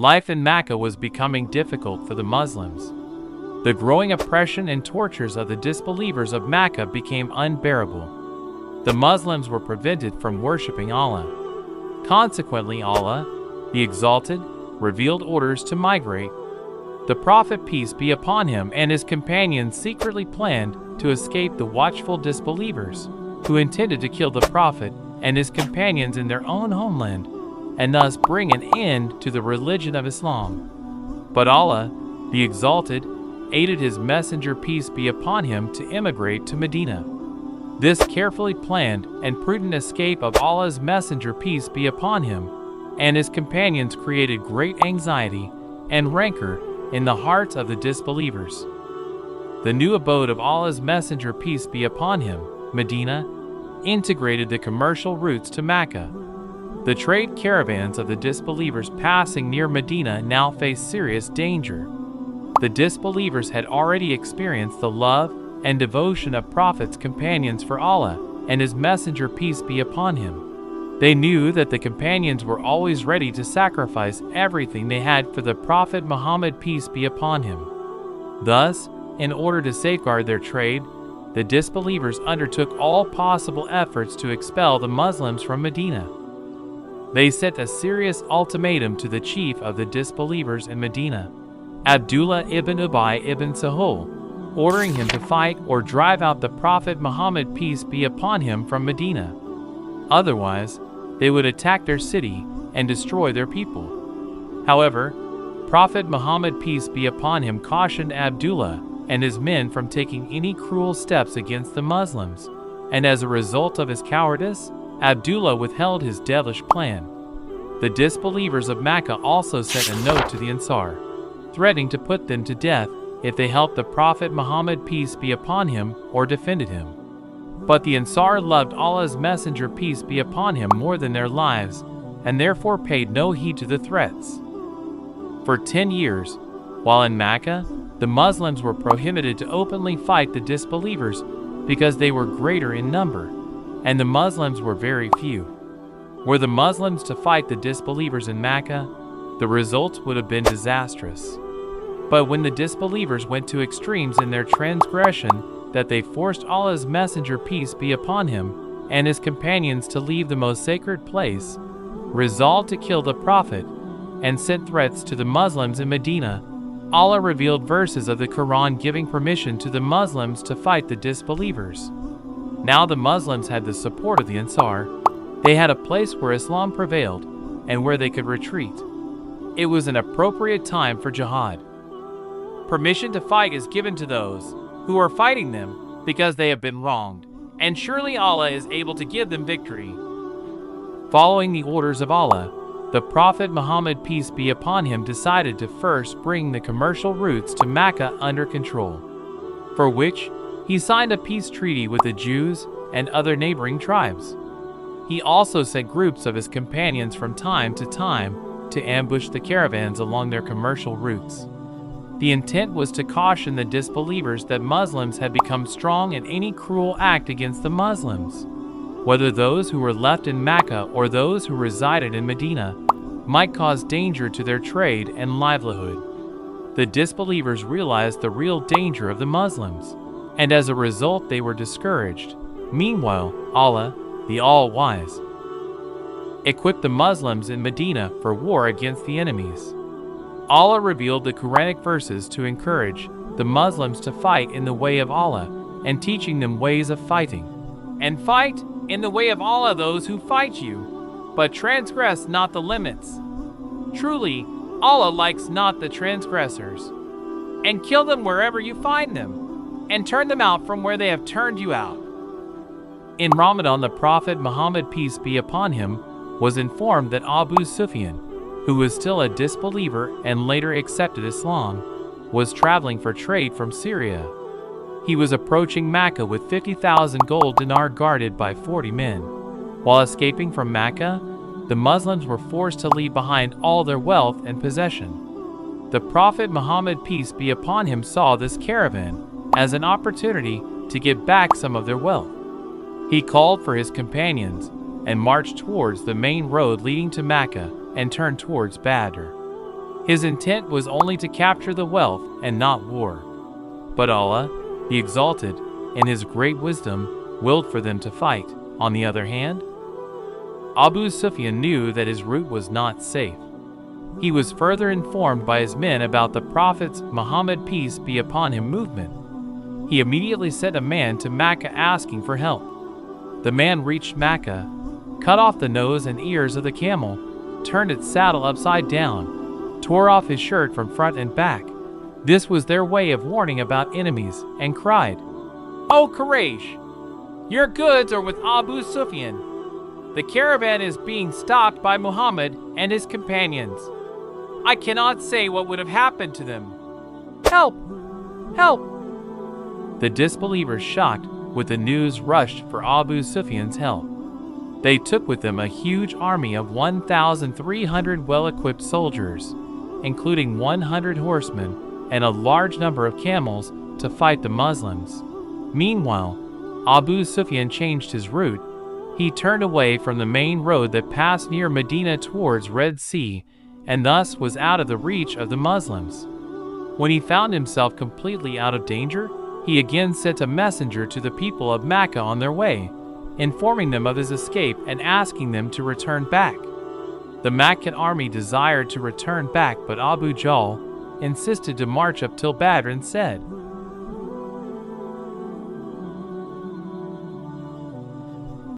Life in Mecca was becoming difficult for the Muslims. The growing oppression and tortures of the disbelievers of Mecca became unbearable. The Muslims were prevented from worshiping Allah. Consequently, Allah, the Exalted, revealed orders to migrate. The Prophet, peace be upon him, and his companions secretly planned to escape the watchful disbelievers, who intended to kill the Prophet and his companions in their own homeland, and thus bring an end to the religion of Islam. But Allah, the Exalted, aided his messenger, peace be upon him, to immigrate to Medina. This carefully planned and prudent escape of Allah's messenger, peace be upon him, and his companions created great anxiety and rancor in the hearts of the disbelievers. The new abode of Allah's messenger, peace be upon him, Medina, integrated the commercial routes to Mecca. The trade caravans of the disbelievers passing near Medina now faced serious danger. The disbelievers had already experienced the love and devotion of Prophet's companions for Allah and his messenger, peace be upon him. They knew that the companions were always ready to sacrifice everything they had for the Prophet Muhammad, peace be upon him. Thus, in order to safeguard their trade, the disbelievers undertook all possible efforts to expel the Muslims from Medina. They set a serious ultimatum to the chief of the disbelievers in Medina, Abdullah ibn Ubay ibn Sahul, ordering him to fight or drive out the Prophet Muhammad, peace be upon him, from Medina. Otherwise, they would attack their city and destroy their people. However, Prophet Muhammad, peace be upon him, cautioned Abdullah and his men from taking any cruel steps against the Muslims, and as a result of his cowardice, Abdullah withheld his devilish plan. The disbelievers of Mecca also sent a note to the Ansar, threatening to put them to death if they helped the Prophet Muhammad, peace be upon him, or defended him. But the Ansar loved Allah's messenger, peace be upon him, more than their lives, and therefore paid no heed to the threats. For 10 years, while in Mecca, the Muslims were prohibited to openly fight the disbelievers because they were greater in number, and the Muslims were very few. Were the Muslims to fight the disbelievers in Mecca, the results would have been disastrous. But when the disbelievers went to extremes in their transgression, that they forced Allah's messenger, peace be upon him, and his companions to leave the most sacred place, resolved to kill the Prophet, and sent threats to the Muslims in Medina, Allah revealed verses of the Quran giving permission to the Muslims to fight the disbelievers. Now the Muslims had the support of the Ansar. They had a place where Islam prevailed and where they could retreat. It was an appropriate time for jihad. Permission to fight is given to those who are fighting them because they have been wronged, and surely Allah is able to give them victory. Following the orders of Allah, the Prophet Muhammad, peace be upon him, decided to first bring the commercial routes to Mecca under control, for which he signed a peace treaty with the Jews and other neighboring tribes. He also sent groups of his companions from time to ambush the caravans along their commercial routes. The intent was to caution the disbelievers that Muslims had become strong in any cruel act against the Muslims, whether those who were left in Mecca or those who resided in Medina, might cause danger to their trade and livelihood. The disbelievers realized the real danger of the Muslims, and as a result they were discouraged. Meanwhile, Allah, the All-Wise, equipped the Muslims in Medina for war against the enemies. Allah revealed the Quranic verses to encourage the Muslims to fight in the way of Allah and teaching them ways of fighting. And fight in the way of Allah those who fight you, but transgress not the limits. Truly, Allah likes not the transgressors. And kill them wherever you find them, and turn them out from where they have turned you out. In Ramadan, the Prophet Muhammad, peace be upon him, was informed that Abu Sufyan, who was still a disbeliever and later accepted Islam, was traveling for trade from Syria. He was approaching Mecca with 50,000 gold dinar guarded by 40 men. While escaping from Mecca, the Muslims were forced to leave behind all their wealth and possession. The Prophet Muhammad, peace be upon him, saw this caravan as an opportunity to get back some of their wealth. He called for his companions and marched towards the main road leading to Mecca and turned towards Badr. His intent was only to capture the wealth and not war. But Allah, the Exalted, in His great wisdom, willed for them to fight. On the other hand, Abu Sufyan knew that his route was not safe. He was further informed by his men about the Prophet's Muhammad peace be upon him movement. He immediately sent a man to Mecca asking for help. The man reached Mecca, cut off the nose and ears of the camel, turned its saddle upside down, tore off his shirt from front and back. This was their way of warning about enemies, and cried, "O Quraysh, your goods are with Abu Sufyan. The caravan is being stopped by Muhammad and his companions. I cannot say what would have happened to them. Help! Help!" The disbelievers, shocked with the news, rushed for Abu Sufyan's help. They took with them a huge army of 1,300 well-equipped soldiers, including 100 horsemen and a large number of camels, to fight the Muslims. Meanwhile, Abu Sufyan changed his route. He turned away from the main road that passed near Medina towards Red Sea, and thus was out of the reach of the Muslims. When he found himself completely out of danger, he again sent a messenger to the people of Mecca on their way, informing them of his escape and asking them to return back. The Meccan army desired to return back, but Abu Jahl insisted to march up till Badr and said,